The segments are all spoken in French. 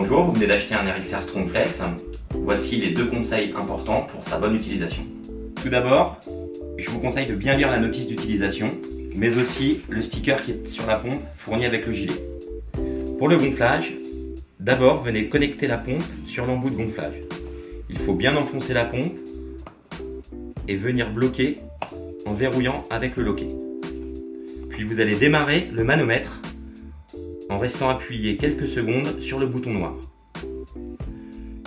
Bonjour, vous venez d'acheter un RXR Strongflex. Voici les deux conseils importants pour sa bonne utilisation. Tout d'abord, je vous conseille de bien lire la notice d'utilisation, mais aussi le sticker qui est sur la pompe fourni avec le gilet. Pour le gonflage, d'abord venez connecter la pompe sur l'embout de gonflage. Il faut bien enfoncer la pompe et venir bloquer en verrouillant avec le loquet. Puis vous allez démarrer le manomètre en restant appuyé quelques secondes sur le bouton noir.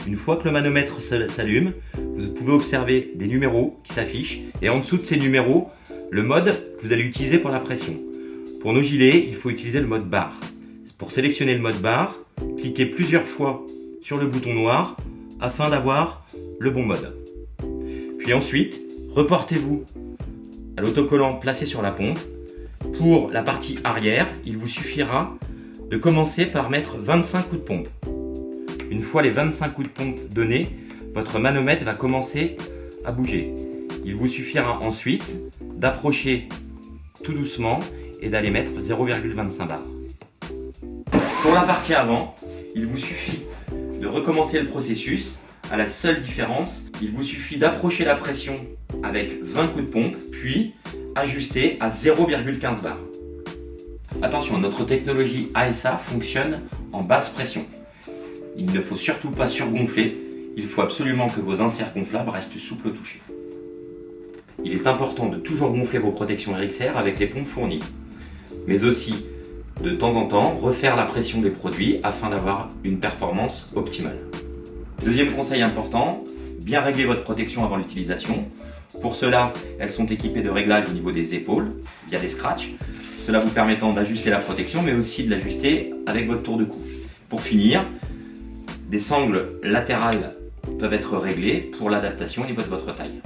Une fois que le manomètre s'allume, vous pouvez observer des numéros qui s'affichent et en dessous de ces numéros, le mode que vous allez utiliser pour la pression. Pour nos gilets, il faut utiliser le mode barre. Pour sélectionner le mode barre, cliquez plusieurs fois sur le bouton noir afin d'avoir le bon mode. Puis ensuite, reportez-vous à l'autocollant placé sur la pompe. Pour la partie arrière, il vous suffira de commencer par mettre 25 coups de pompe. Une fois les 25 coups de pompe donnés, votre manomètre va commencer à bouger. Il vous suffira ensuite d'approcher tout doucement et d'aller mettre 0,25 bar. Pour la partie avant, il vous suffit de recommencer le processus. À la seule différence, il vous suffit d'approcher la pression avec 20 coups de pompe, puis ajuster à 0,15 bar. Attention, notre technologie ASA fonctionne en basse pression. Il ne faut surtout pas surgonfler, il faut absolument que vos inserts gonflables restent souples au toucher. Il est important de toujours gonfler vos protections RXR avec les pompes fournies, mais aussi de temps en temps refaire la pression des produits afin d'avoir une performance optimale. Deuxième conseil important, bien régler votre protection avant l'utilisation. Pour cela, elles sont équipées de réglages au niveau des épaules via des scratchs, cela vous permettant d'ajuster la protection mais aussi de l'ajuster avec votre tour de cou. Pour finir, des sangles latérales peuvent être réglées pour l'adaptation au niveau de votre taille.